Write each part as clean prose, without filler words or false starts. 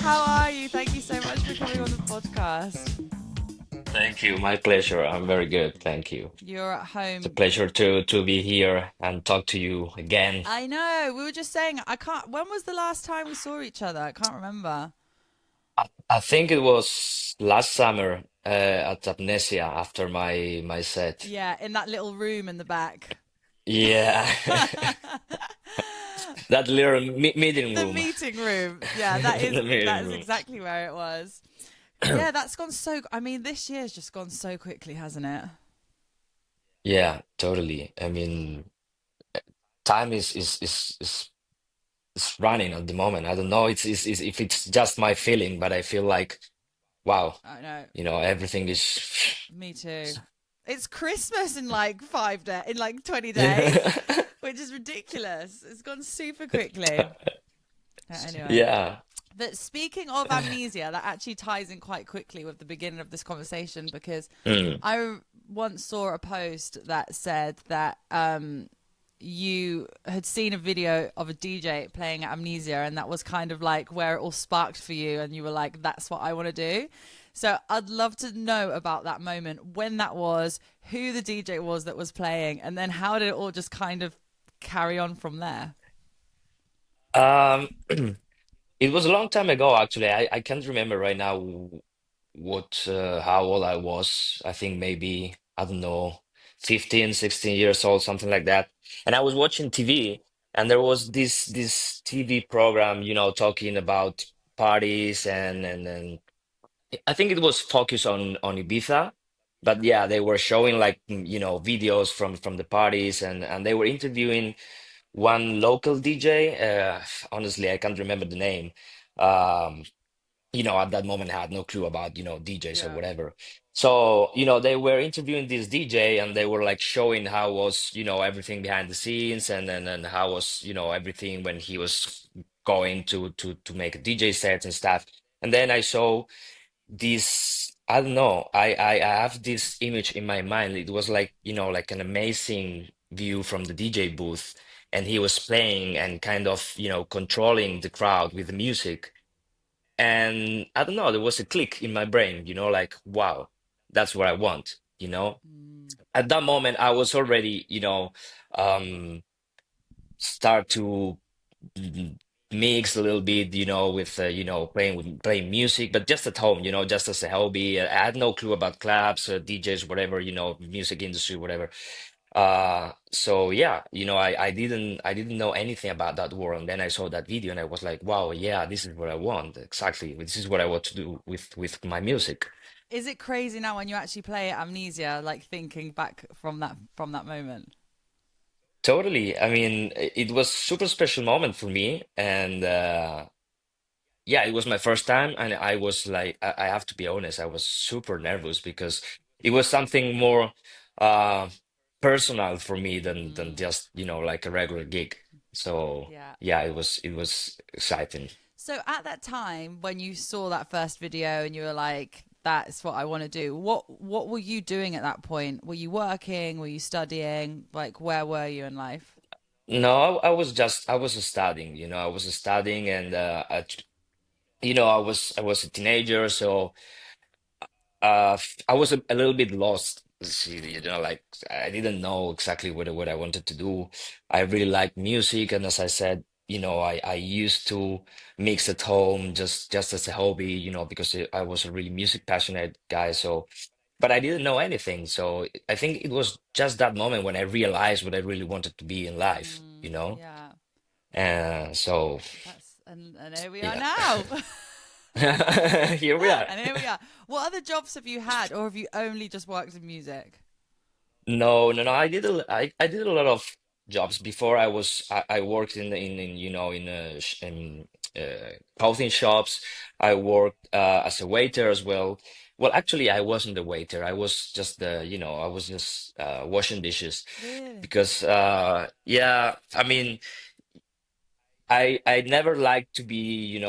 how are you? Thank you so much for coming on the podcast. Thank you. My pleasure. I'm very good. Thank you. You're at It's a home. pleasure to be here and talk to you again. I know. We were just saying, I can't. When was the last time we saw each other? I can't remember. I think it was last summer at Amnesia after my set. Yeah, in that little room in the back. Yeah, that little meeting The room. meeting room. Yeah, that is The that meeting is room. exactly where it was. Yeah, that's gone so. I mean, this year's just gone so quickly, hasn't it? Yeah, totally. I mean, time is running at the moment. I don't know if it's just my feeling, but I feel like wow, I know. everything is. Me too. It's Christmas in like 5 days, in like 20 days, which is ridiculous. It's gone super quickly. Anyway, Yeah. but speaking of amnesia, that actually ties in quite quickly with the beginning of this conversation because Mm. I once saw a post that said that you had seen a video of a DJ playing Amnesia, and that was kind of like where it all sparked for you, and you were like, "That's what I want to do." So I'd love to know about that moment, when that was, who the DJ was that was playing, and then how did it all just kind of carry on from there? Um, it was a long time ago, actually. I can't remember right now how old I was. I think maybe, I don't know, 15, 16 years old, something like that. And I was watching TV, and there was this TV program, talking about parties and I think it was focused on Ibiza. But yeah, they were showing like videos from the parties and they were interviewing one local DJ. Honestly, I can't remember the name. Um, at that moment, I had no clue about, DJs or Yeah. whatever. So, they were interviewing this DJ and they were like showing how was, everything behind the scenes and how was, everything when he was going to make DJ sets and stuff. And then I saw this, I don't know, I have this image in my mind. It was like, like an amazing view from the DJ booth, and he was playing and kind of, controlling the crowd with the music. And I don't know, there was a click in my brain, like, wow, that's what I want. Mm. At that moment, I was already, um, start to mm, mix a little bit, with playing music, but just at home, just as a hobby. I had no clue about clubs, DJs, whatever, music industry, whatever. So yeah, I didn't know anything about that world. And then I saw that video and I was like, wow, yeah, this is what I want. Exactly. This is what I want to do with my music. Is it crazy now when you actually play Amnesia, like thinking back from that moment? Totally. I mean, it was super special moment for me, and yeah, it was my first time, and I was like, I have to be honest, I was super nervous because it was something more uh personal for me than Mm. just, like a regular gig. So Yeah. yeah, it was exciting. So at that time when you saw that first video and you were like, that's what I want to do, what were you doing at that point? Were you working? Were you studying? Like where were you in life? No, I was studying, I was studying and I was a teenager, so I was a little bit lost. Like I didn't know exactly what I wanted to do. I really liked music, and as I said, I used to mix at home just as a hobby, because I was a really music passionate guy. So, but I didn't know anything. So I think it was just that moment when I realized what I really wanted to be in life, Yeah. So And here we are yeah, now. here we are. And here we are. What other jobs have you had, or have you only just worked in music? No, no, no. I did a lot of jobs before. I worked in clothing shops. I worked as a waiter as well. Well, actually, I wasn't a waiter. I was just washing dishes Really? because yeah, I mean, I never liked to be,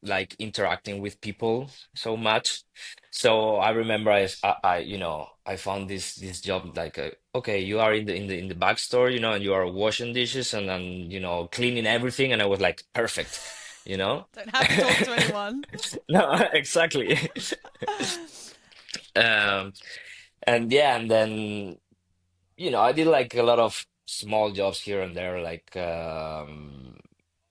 like interacting with people so much. So I remember I found this job like okay, you are in the back store, and you are washing dishes and cleaning everything, and I was like perfect. you know? Don't have to talk to anyone. No, exactly. Um, and yeah, and then I did like a lot of small jobs here and there, like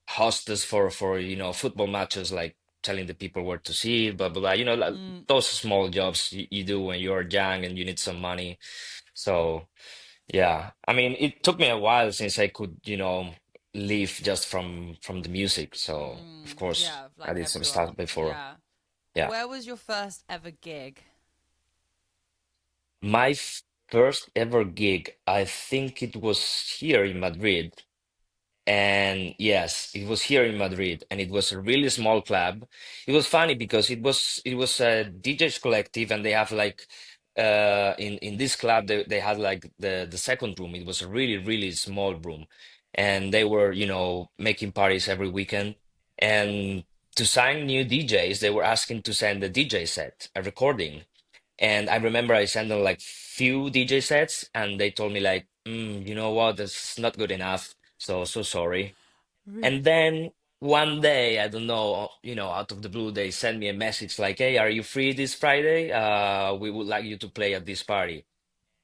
hostess for football matches, like telling the people where to see, blah blah blah. Like Mm, those small jobs you do when you're young and you need some money. So yeah, I mean, it took me a while since I could, live just from the music. So of course, yeah, I like did some stuff everyone. before. Yeah. Yeah, Where was your first ever gig? my first ever gig, I think it was here in Madrid. And yes, it was here in Madrid, and it was a really small club. It was funny because it was a DJs collective, and they have like in this club they had like the second room. It was a really really small room, and they were making parties every weekend. And to sign new DJs, they were asking to send a DJ set, a recording. And I remember I sent them like few DJ sets, and they told me like, you know what, that's not good enough. So sorry. And then one day, I don't know, out of the blue, they sent me a message like, "Hey, are you free this Friday? We would like you to play at this party."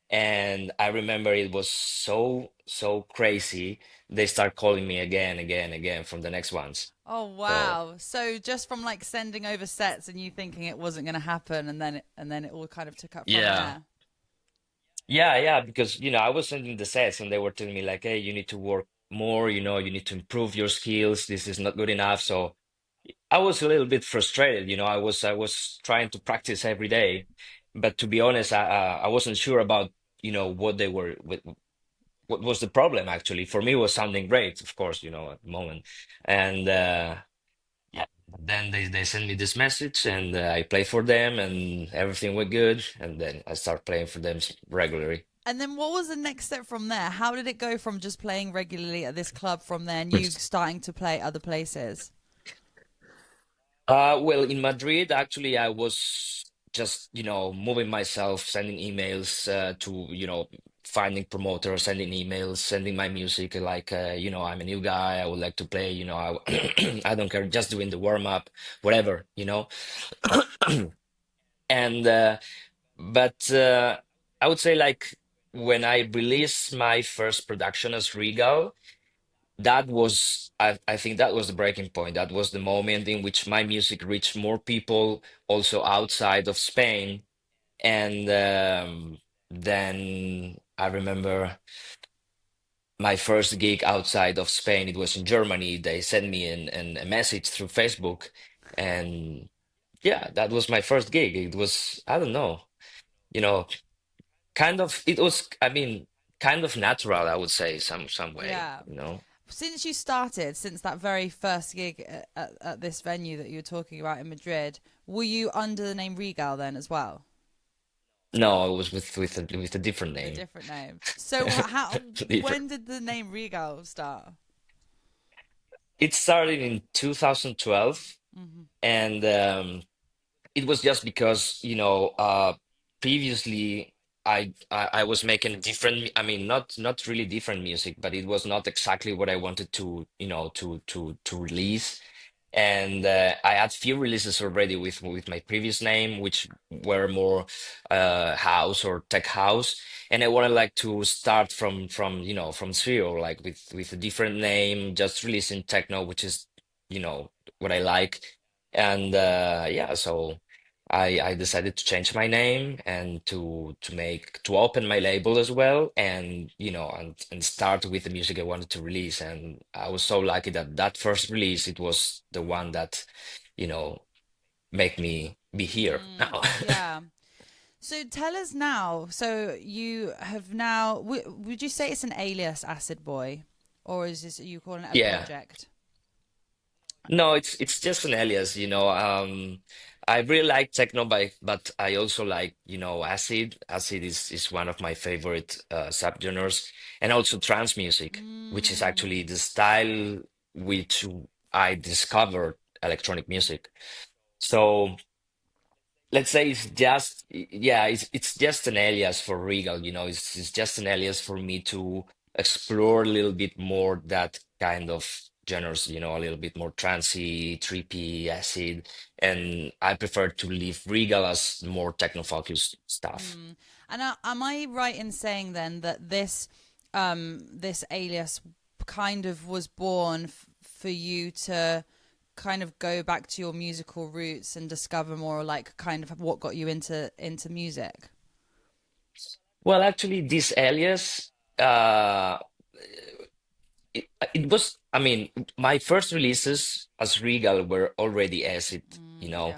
And I remember it was so crazy. They start calling me again, again, again from the next ones. Oh So wow. So just from like sending over sets and you thinking it wasn't going to happen and then it all kind of took up from yeah. there. Yeah, because I was sending the sets and they were telling me like, "Hey, you need to work more, you need to improve your skills. This is not good enough." So I was a little bit frustrated, I was trying to practice every day, but to be honest, I wasn't sure about, what they were what was the problem actually. For me, it was sounding great, of course, at the moment. And yeah, then they sent me this message and I played for them and everything went good, and then I start playing for them regularly. And then what was the next step from there? How did it go from just playing regularly at this club from there and you starting to play other places? Well, in Madrid, actually, I was just, moving myself, sending emails to, finding promoters, sending emails, sending my music, like, I'm a new guy, I would like to play, I don't care, just doing the warm up, whatever. And, but I would say, like, when I released my first production as Regal, that was I think that was the breaking point. That was the moment in which my music reached more people also outside of Spain. And then I remember my first gig outside of Spain. It was in Germany. They sent me a message through Facebook, and yeah, that was my first gig. It was, I don't know, you know, kind of, it was, I mean, kind of natural, I would say, some way, Yeah. you know. Since you started, since that very first gig at this venue that you were talking about in Madrid, were you under the name Regal then as well? No, it was with a different With a name. different name. So how Different. when did the name Regal start? It started in 2012, Hmm. and it was just because, previously I was making different, I mean, not really different music, but it was not exactly what I wanted to, to release. And I had few releases already with my previous name, which were more house or tech house, and I wanted like to start from zero, like with a different name, just releasing techno, which is what I like. And yeah, so I decided to change my name and to open my label as well, and and start with the music I wanted to release. And I was so lucky that that first release, it was the one that you know make me be here now. Yeah. So tell us now. So you have now. Would you say it's an alias, Acid Boy, or is this you calling it a Yeah. project? No, it's just an alias. I really like techno, but I also like, acid. Acid is one of my favorite subgenres, and also trance music, which is actually Mm. the style which I discovered electronic music. So let's say it's just, yeah, it's just an alias for Regal. It's just an alias for me to explore a little bit more that kind of genres, a little bit more trancey, trippy, acid, and I prefer to leave Regal as more techno-focused stuff. Mm. And am I right in saying then that this alias kind of was born for you to kind of go back to your musical roots and discover more like kind of what got you into music? Well, actually, this alias, uh, it was, I mean, my first releases as Regal were already acid, you Mm, know,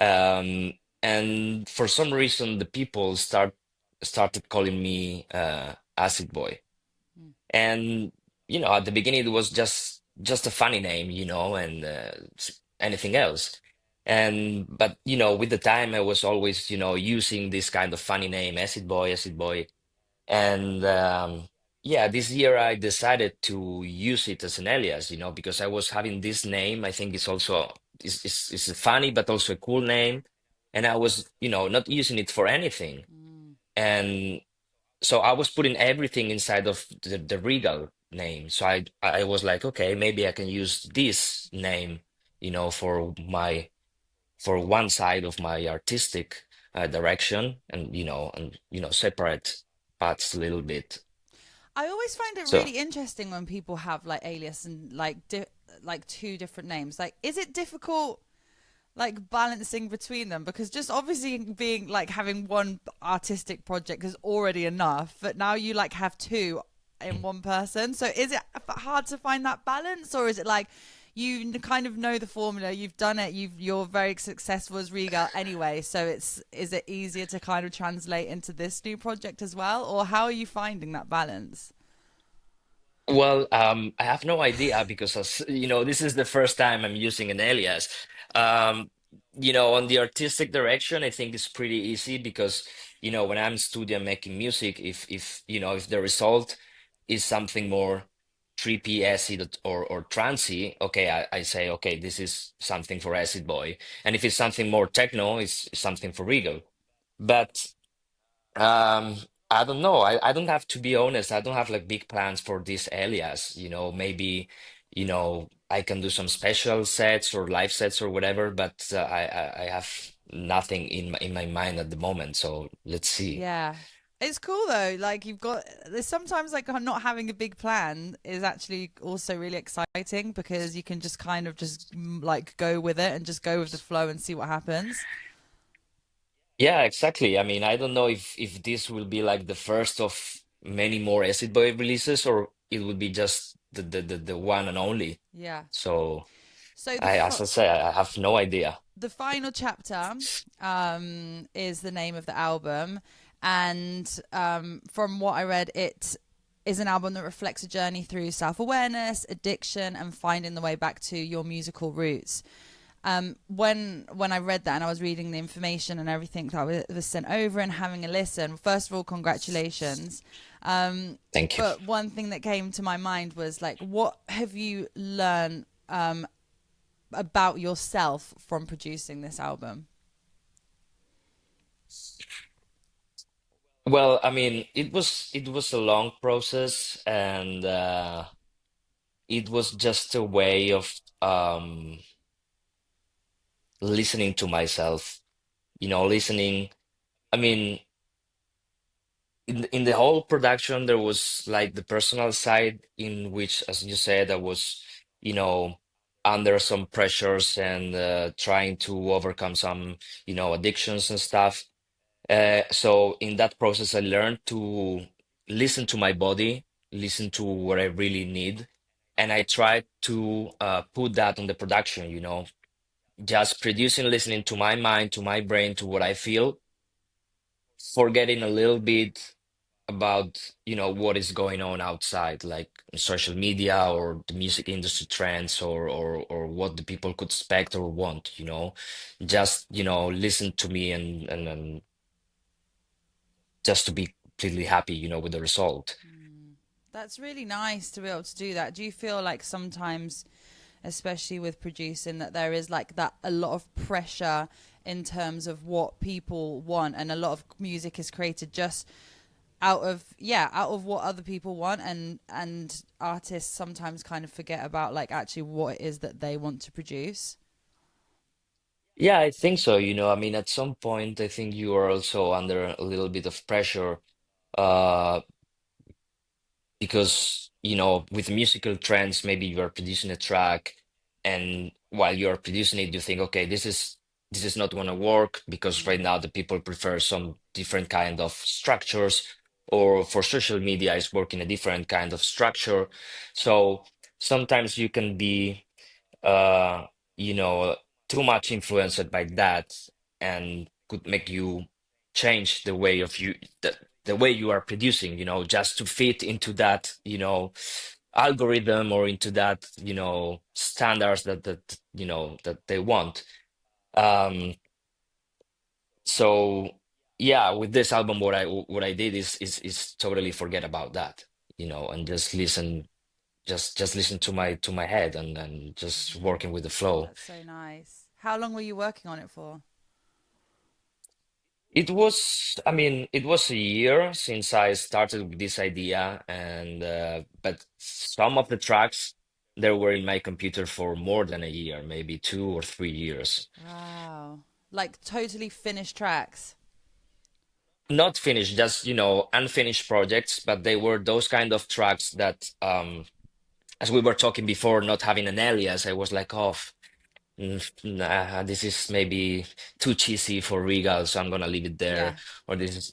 yeah. um, and for some reason the people started calling me Acid Boy, Mm, and at the beginning it was just a funny name, and anything else. And but with the time I was always using this kind of funny name, Acid Boy, and yeah, this year I decided to use it as an alias, because I was having this name. I think it's also it's a funny but also a cool name, and I was not using it for anything. mm. And so I was putting everything inside of the Regal name. So I was like, okay, maybe I can use this name, for one side of my artistic direction, and separate paths a little bit. I always find it So really interesting when people have like alias and like two different names. Like, is it difficult like balancing between them? Because just obviously being like having one artistic project is already enough, but now you like have two in one person. So is it hard to find that balance, or is it like you kind of know the formula, you've done it, you're very successful as Regal anyway, so is it easier to kind of translate into this new project as well, or how are you finding that balance? Well, I have no idea because as this is the first time I'm using an alias. Um, on the artistic direction, I think it's pretty easy because, when I'm studio making music, if the result is something more trippy, acid or trancy, okay, I say, okay, this is something for Acid Boy. And if it's something more techno, it's something for Regal. But um, I don't know. I don't have to be honest. I don't have like big plans for this alias. Maybe, I can do some special sets or live sets or whatever, but I have nothing in my mind at the moment. So let's see. Yeah. It's cool though. Like you've got there's sometimes like not having a big plan is actually also really exciting because you can just kind of just like go with it and just go with the flow and see what happens. Yeah, exactly. I mean, I don't know if this will be like the first of many more Acid Boy releases, or it will be just the one and only. Yeah. So So as I say, I have no idea. the final chapter is the name of the album, and from what I read, it is an album that reflects a journey through self-awareness, addiction, and finding the way back to your musical roots. When I read that and I was reading the information and everything that was sent over and having a listen, first of all, congratulations. Thank you. But one thing that came to my mind was like, what have you learned about yourself from producing this album? Well, I mean, it was a long process, and it was just a way of listening to myself. Listening. I mean, in the whole production, there was like the personal side in which, as you said, I was, you know, under some pressures and trying to overcome some, addictions and stuff. So in that process, I learned to listen to my body, listen to what I really need, and I tried to put that on the production, just producing, listening to my mind, to my brain, to what I feel, forgetting a little bit about, what is going on outside, like social media or the music industry trends or what the people could expect or want, just, listen to me and just to be completely happy, with the result. That's really nice to be able to do that. Do you feel like sometimes, especially with producing, that there is like that a lot of pressure in terms of what people want, and a lot of music is created just out of what other people want, and artists sometimes kind of forget about like actually what it is that they want to produce. Yeah, I think so. I mean, at some point, I think you are also under a little bit of pressure, uh, because, with musical trends, maybe you are producing a track, and while you are producing it, you think, okay, this is not going to work because right Mm. now the people prefer some different kind of structures, or for social media, it's working a different kind of structure. So sometimes you can be uh, you know, too much influenced by that, and could make you change the way you are producing, just to fit into that, algorithm, or into that, standards that they want. Um, so yeah, with this album, what I did is totally forget about that, and just listen to my head, and just Yeah, working with the flow. that's so nice. How long were you working on it for? I mean, it was a year since I started with this idea, and but some of the tracks they were in my computer for more than a year, maybe 2 or 3 years. Wow, like totally finished tracks. Not finished, just unfinished projects, but they were those kind of tracks that, as we were talking before, not having an alias, I was like, oh, nah, this is maybe too cheesy for Regal, so I'm gonna leave it there. Yeah, Or this is.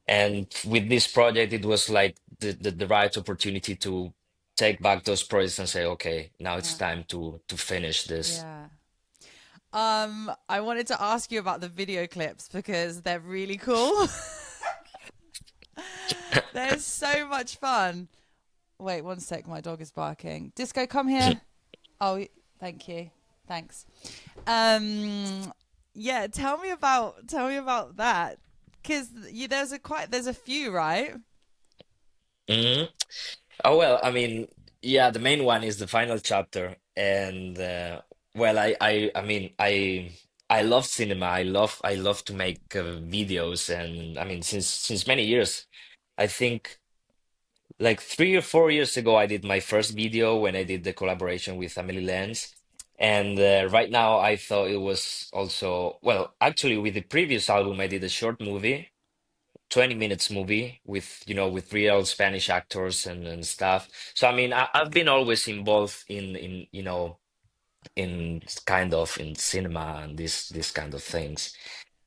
And with this project, it was like the right opportunity to take back those projects and say, okay, now it's yeah, time to finish this. yeah. I wanted to ask you about the video clips because they're really cool. They're so much fun. Wait, one sec. My dog is barking. Disco, come here. Oh, thank you. Thanks. Um, yeah. Tell me about that. Because there's a few, right? Mhm. Oh well, I mean, yeah, the main one is the final chapter, and well, I mean, I love cinema. I love to make videos, and I mean, since many years. I think like 3 or 4 years ago, I did my first video when I did the collaboration with Amelie Lenz. And right now, I thought it was also, well, actually, with the previous album, I did a short movie, 20 minutes movie with real Spanish actors and stuff. So, I mean, I've been always involved in kind of in cinema and this kind of things.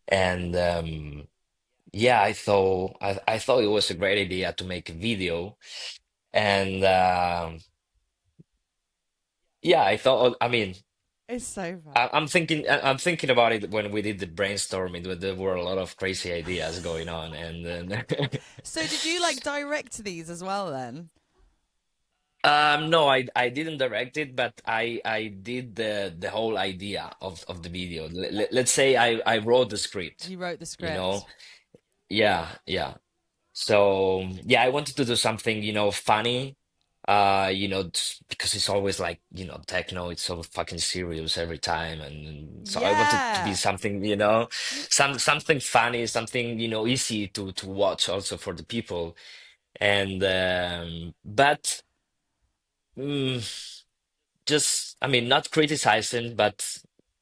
And yeah, I thought it was a great idea to make a video. And yeah, I mean, It's so fun. I'm thinking about it when we did the brainstorming, there were a lot of crazy ideas going on, and then So did you like direct these as well then? no, I didn't direct it, but I did the whole idea of the video. Let's say I wrote the script, You wrote the you know? script. Yeah, yeah. So yeah, I wanted to do something, funny, because it's always like, techno, it's so fucking serious every time, and so I wanted to be Yeah. something, You something funny, something, easy to watch also for the people, and but mm, just, I mean, not criticizing, but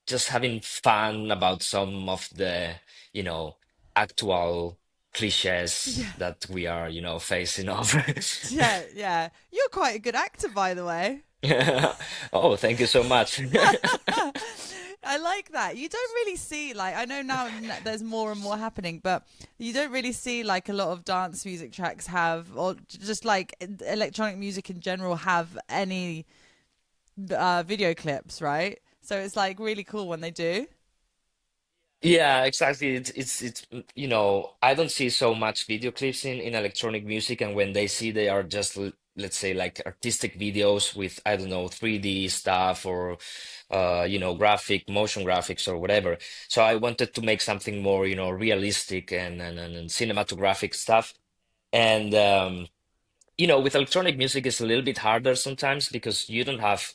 just having fun about some of the, you know, actual cliches yeah. that we are, facing off. Yeah, yeah. You're quite a good actor, by the way. Oh, thank you so much. I like that. You don't really see like I know now there's more and more happening, but you don't really see like a lot of dance music tracks have, or just like electronic music in general have any video clips, right? So it's like really cool when they do. Yeah, exactly. I don't see so much video clips in electronic music, and when they see, they are just, let's say, like artistic videos with, I don't know, 3D stuff, or graphic, motion graphics, or whatever. So I wanted to make something more, realistic, and cinematographic stuff. And with electronic music, it's a little bit harder sometimes because you don't have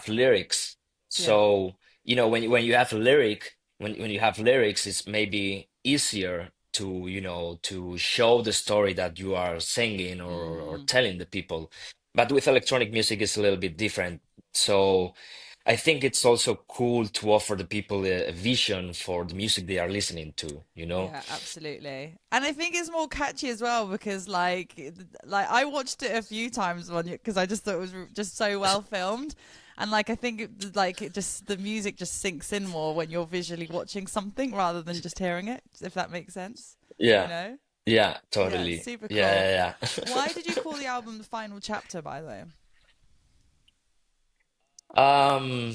lyrics. Yeah. So, when you have lyrics, it's maybe easier to, to show the story that you are singing or Mm. telling the people. But with electronic music, it's a little bit different. So I think it's also cool to offer the people a vision for the music they are listening to, you know? Yeah, absolutely. And I think it's more catchy as well because like I watched it a few times on because I just thought it was just so well filmed. And like I think it just the music just sinks in more when you're visually watching something rather than just hearing it, if that makes sense. You Yeah, know? yeah, Yeah, it's totally. super cool. Yeah, yeah, Why did you call the album The Final Chapter, by the way? yeah.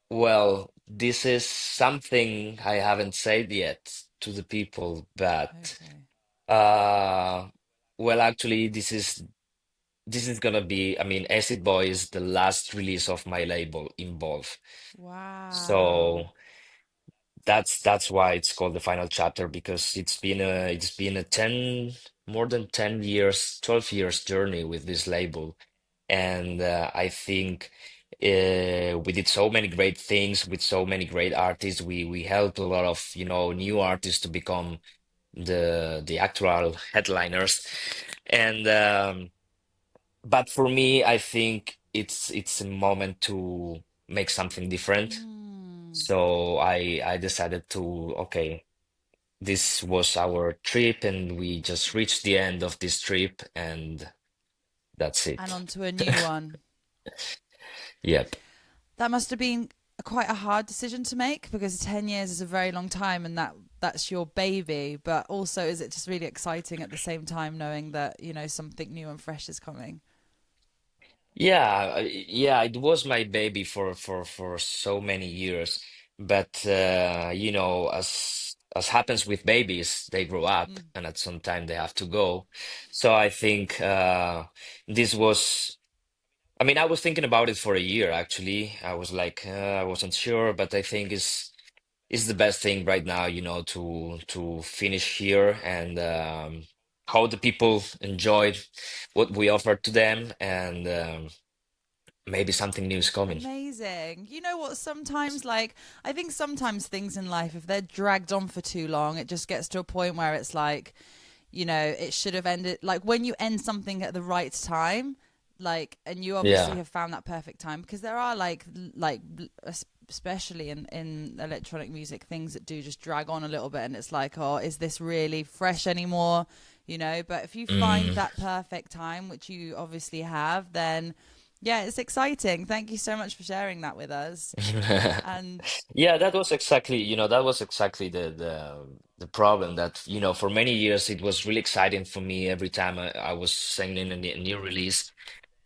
Well, this is something I haven't said yet to the people, but Okay. uh well actually this is gonna be, I mean, Acid Boy is the last release of my label Involve. Wow. So that's why it's called the final chapter, because it's been a 10 more than 10 years, 12 years journey with this label. And I think we did so many great things with so many great artists. We helped a lot of, new artists to become the actual headliners. And but for me, I think it's a moment to make something different. Mm. So I decided to, okay, this was our trip, and we just reached the end of this trip, and that's And it. on to a new one. Yep. That must have been quite a hard decision to make because 10 years is a very long time and that's your baby, but also is it just really exciting at the same time knowing that, something new and fresh is coming? Yeah, yeah, it was my baby for so many years. But as happens with babies, they grow up Mm. and at some time they have to go. So I think this was, I mean, I was thinking about it for a year actually. I was like, I wasn't sure, but I think is the best thing right now, to finish here, and how the people enjoyed what we offered to them, and maybe something new is coming. Amazing. You know what? Sometimes, I think sometimes things in life, if they're dragged on for too long, it just gets to a point where it's like, it should have ended. Like when you end something at the right time, and you obviously Yeah. have found that perfect time because there are especially in electronic music, things that do just drag on a little bit, and it's like, oh, is this really fresh anymore? But if you find Mm. that perfect time, which you obviously have, then yeah, it's exciting. Thank you so much for sharing that with us. And Yeah, that was exactly the problem, that, for many years it was really exciting for me every time I was singing a new release.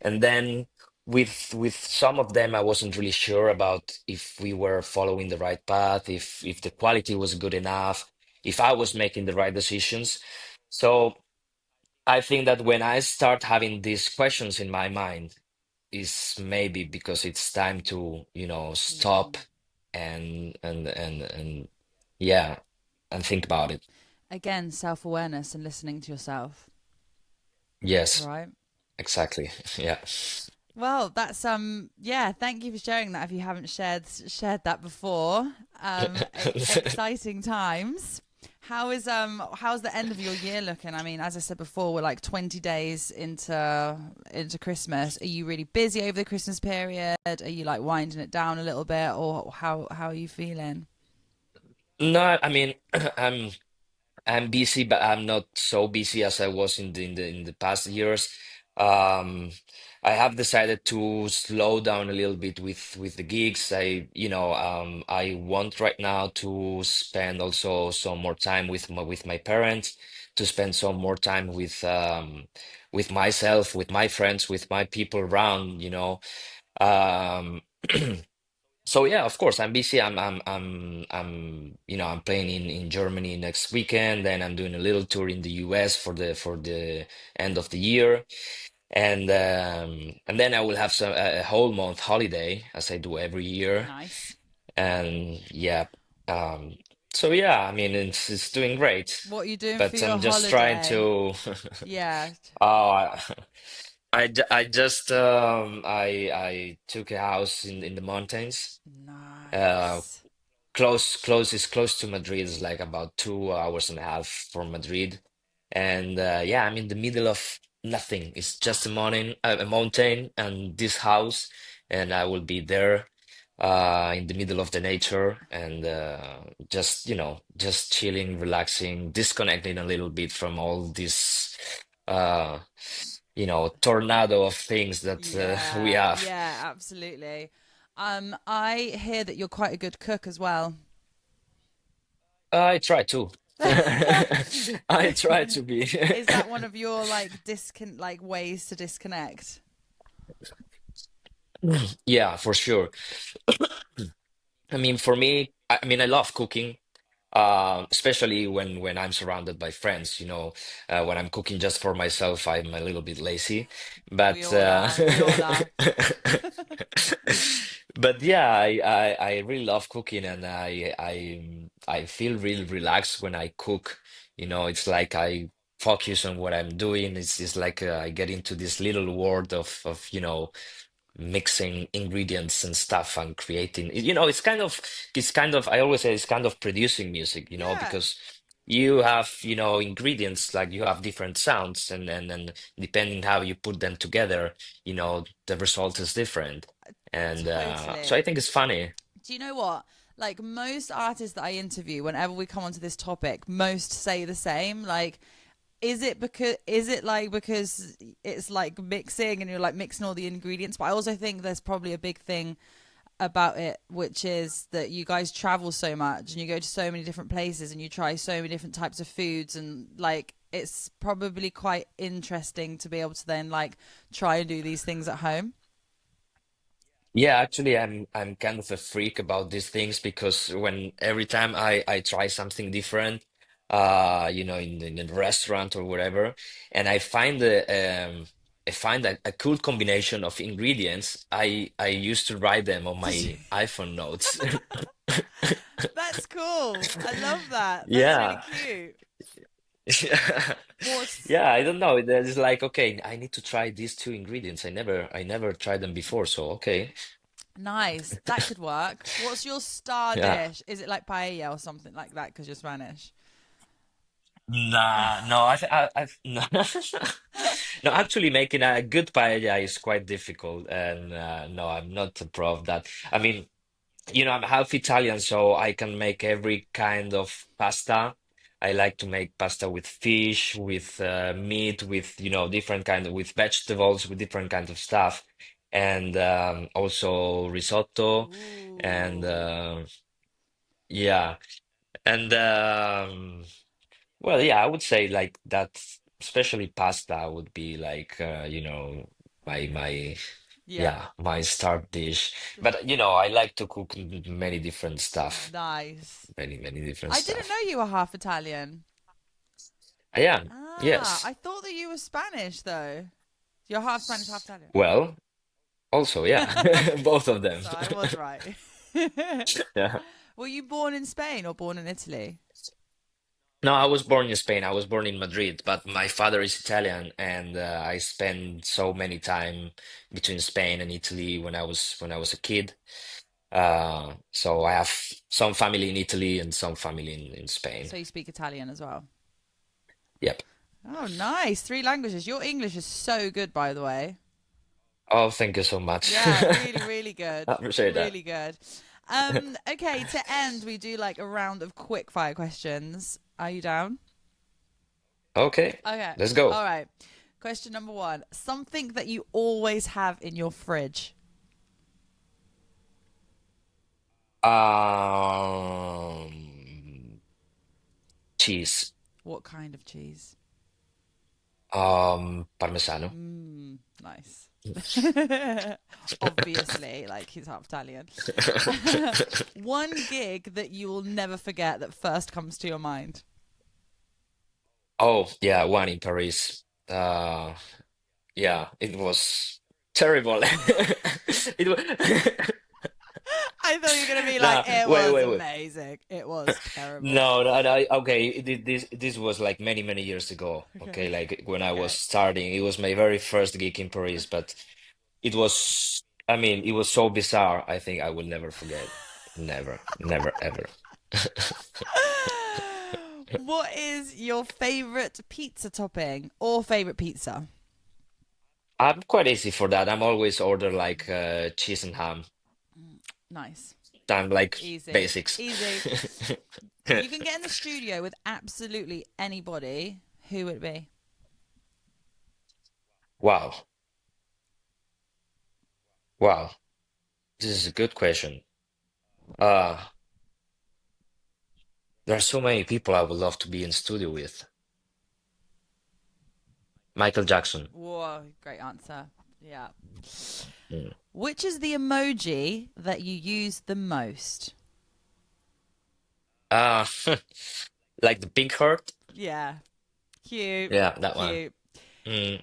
And then with some of them, I wasn't really sure about if we were following the right path, if the quality was good enough, if I was making the right decisions. So I think that when I start having these questions in my mind, is maybe because it's time to, stop mm, and yeah, and think about it. again, self awareness and listening to yourself, Yes, right? exactly. Yeah. Well, that's yeah, thank you for sharing that if you haven't shared that before. Exciting times. How's the end of your year looking? I mean, as I said before, we're like 20 days into Christmas. Are you really busy over the Christmas period? Are you like winding it down a little bit or how are you feeling? No, I mean, I'm busy, but I'm not so busy as I was in the past years. Um, I have decided to slow down a little bit with the gigs. I want right now to spend also some more time with my parents, to spend some more time with myself, with my friends, with my people around. Um, So yeah, of course, I'm busy. I'm playing in Germany next weekend. Then I'm doing a little tour in the US for the end of the year, and then I will have a whole month holiday, as I do every year. Nice. And yeah, um, so yeah, I mean, it's doing great, What are you doing for but your I'm just trying holiday? to. Yeah. Oh, I just I took a house in the mountains. Uh, Nice. close is close to Madrid. It's like about 2 hours and a half from Madrid. And yeah, I'm in the middle of nothing. It's just a mountain and this house, and I will be there in the middle of the nature and just, just chilling, relaxing, disconnecting a little bit from all this uh, tornado of things that we Yeah, have. yeah, absolutely. I hear that you're quite a good cook as well. I try to. I try to be. Is that one of your like ways to disconnect? Yeah, for sure. I mean, for me, I mean, I love cooking, especially when I'm surrounded by friends. When I'm cooking just for myself, I'm a little bit lazy. We But all are. We all are. but yeah, I really love cooking, and I feel really relaxed when I cook. It's like I focus on what I'm doing. It's like I get into this little world of mixing ingredients and stuff and creating it's kind of I always say it's kind of producing music, Yeah, because you have ingredients, like you have different sounds, and depending how you put them together, the result is different. And so I totally. think it's funny. Do you know what? Like most artists that I interview, whenever we come onto this topic, most say the same. Like, is it it's like mixing and you're like mixing all the ingredients? But I also think there's probably a big thing about it, which is that you guys travel so much and you go to so many different places and you try so many different types of foods, and like it's probably quite interesting to be able to then like try and do these things at home. Yeah, actually, I'm kind of a freak about these things, because when every time I try something different, in a restaurant or whatever, and I find a cool combination of ingredients, I used to write them on my iPhone notes. That's cool. I love that. That's really Yeah. cute. Yeah. What's Yeah, I don't know. It's like, okay, I need to try these two ingredients. I never tried them before, so okay. nice? That could work. What's your star Yeah. dish? Is it like paella or something like that because you're Spanish? Nah, no, I've no. No, actually, making a good paella is quite difficult, and no, I'm not a pro of that. I mean, I'm half Italian, so I can make every kind of pasta. I like to make pasta with fish, with meat, with different kind of with vegetables, with different kinds of stuff, and also risotto, and Ooh, yeah, and well, yeah, I would say like that, especially pasta would be like my yeah, yeah, my star dish. But I like to cook many different stuff, nice. many different I didn't stuff. know you were half Italian. I am, Ah, I yes. thought that you were Spanish though. You're half Spanish, half Italian. Well, also, yeah, both of them. So I was right. Yeah. Were you born in Spain or born in Italy? No, I was born in Spain. I was born in Madrid, but my father is Italian, and I spent so many time between Spain and Italy when I was a kid. So I have some family in Italy and some family in Spain. So you speak Italian as well. Yep. Oh, nice. Three languages. Your English is so good, by the way. Oh, thank you so much. Yeah, really, really good. I appreciate that. Really good. Okay, to end, we do like a round of quick fire questions. Are you down? Okay, Okay. let's go. All right. Question number one. Something that you always have in your fridge. Cheese. What kind of cheese? Parmesano. Nice. Obviously, like he's half Italian. One gig that you will never forget that first comes to your mind. Oh, yeah, one in Paris. Yeah, it was terrible. It was. I thought you were gonna be like, Nah, it wait, was wait, wait. amazing. It was terrible. No, no, no. Okay, this was like many, many years ago. Okay. Okay, like when I was Okay. starting, it was my very first gig in Paris, but it was, I mean, it was so bizarre. I think I will never forget. never, never, ever. What is your favorite pizza topping or favorite pizza? I'm quite easy for that. I'm always order like cheese and ham. Nice. I'm like Easy. basics. Easy. You can get in the studio with absolutely anybody. Who would it be? Wow, wow. This is a good question. Uh, there are so many people I would love to be in studio with. Michael Jackson. Whoa, great answer. Yeah. Mm. Which is the emoji that you use the most? Uh, like the pink heart. Yeah. Cute. Yeah, that one. Cute. Mm.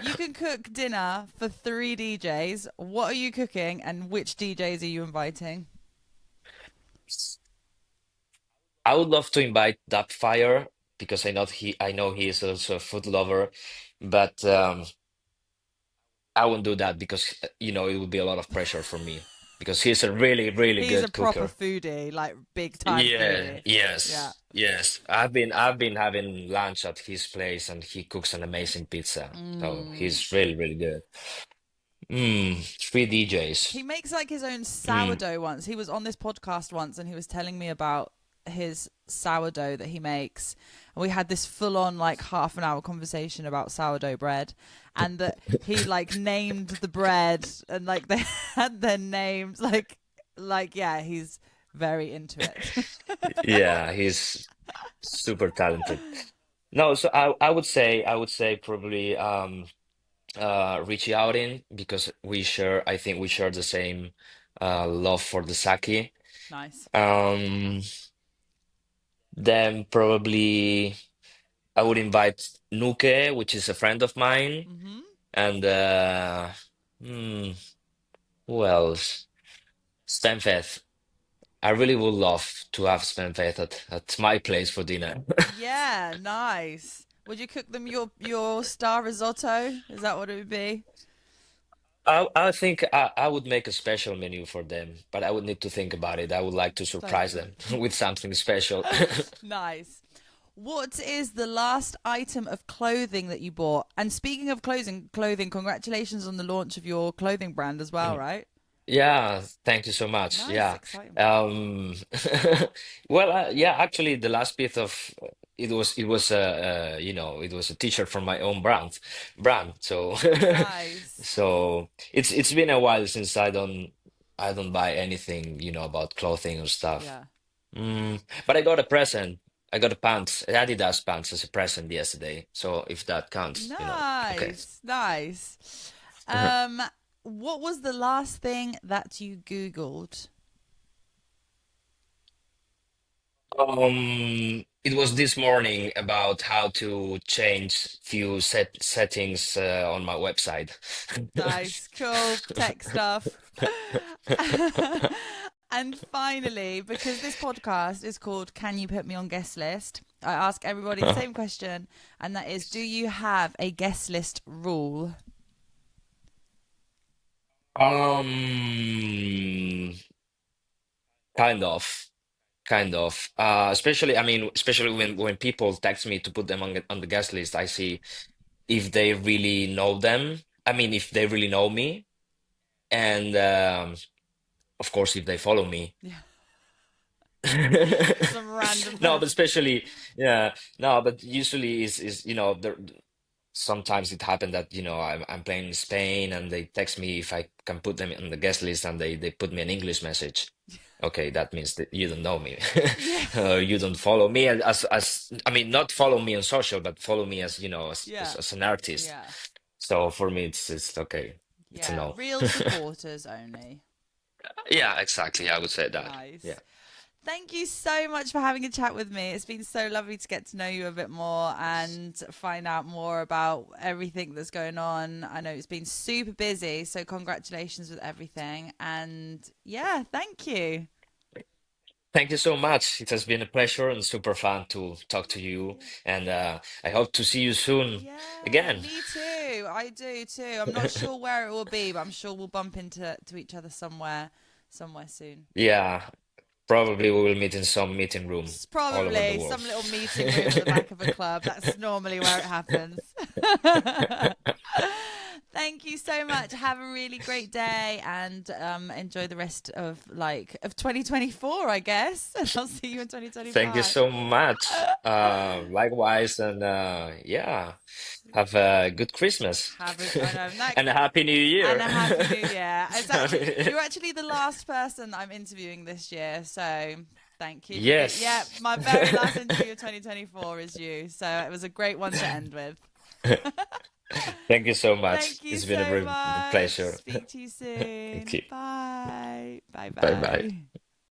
You can cook dinner for three DJs. What are you cooking and which DJs are you inviting? I would love to invite Fire because I know he is also a food lover, but I won't do that because it would be a lot of pressure for me because he's a really, really He's a good proper cooker. foodie, like big time Yeah, foodie. Yeah. yes, yes. I've been having lunch at his place and he cooks an amazing pizza. So Mm. he's really, really good. Three He DJs. makes like his own Mm. sourdough once. He was on this podcast once and he was telling me about his sourdough that he makes. And we had this full on like half an hour conversation about sourdough bread and that he like named the bread and like they had their names like yeah, he's very into it. Yeah, he's super talented. No, so I would say probably Richie Outing because I think we share the same love for the sake. Nice. Um, then probably I would invite Nuke, which is a friend of mine, Mhm. and hmm, who else? Stanfeth. I really would love to have Stanfeth at my place for dinner. Yeah, nice. Would you cook them your star risotto? Is that what it would be? I think I would make a special menu for them, but I would need to think about it. I would like to surprise Totally. them with something special. Nice. What is the last item of clothing that you bought? And speaking of clothing, congratulations on the launch of your clothing brand as well, right? Yeah, thank you so much. Nice, Yeah. exciting. Um, well, yeah, actually the last bit of it was a t-shirt from my own brand. So Nice. so it's been a while since I don't buy anything, about clothing or stuff. Yeah. But I got a present. I got a pants, Adidas pants as a present yesterday. So if that counts, okay. Nice. Nice. Um, what was the last thing that you Googled? It was this morning about how to change few settings on my website. Nice, cool, tech stuff. And finally, because this podcast is called Can You Put Me on Guest List? I ask everybody the same question, and that is do you have a guest list rule? Um, kind of, kind of. Especially, I mean, especially when people text me to put them on the guest list, I see if they really know them. I mean, if they really know me, and of course, if they follow me. Yeah, some random No, but person. especially, yeah, no, but usually is sometimes it happened that I'm playing in Spain and they text me if I can put them on the guest list and they put me an English message. Okay, that means that you don't know me. Yeah, You don't follow me as I mean, not follow me on social, but follow me as as, as, yeah, as an artist. yeah, So for me, it's okay. It's a yeah. no. Real supporters only. Yeah, exactly. I would say that. Yeah. Nice. Thank you so much for having a chat with me. It's been so lovely to get to know you a bit more and find out more about everything that's going on. I know it's been super busy, so congratulations with everything. And yeah, thank you. Thank you so much. It has been a pleasure and super fun to talk to you. And I hope to see you soon Yeah, again. me too. I do too. I'm not sure where it will be, but I'm sure we'll bump into each other somewhere soon. Yeah. Probably we will meet in some meeting room all over the Probably world. some little meeting room at the back of a club. That's normally where it happens. Thank you so much. Have a really great day and enjoy the rest of 2024, I guess. And I'll see you in Thank you 2025. so much. Likewise, and yeah, have a good Christmas I know, and a happy New and Year. a happy new year. You're actually the last person I'm interviewing this year, so thank you for being. Yeah, Yes. my very last interview of 2024 is you, so it was a great one to end with. Thank you so much. Thank you It's been a so real much. pleasure. Speak to you Thank soon. you. Bye. Bye Bye bye. bye.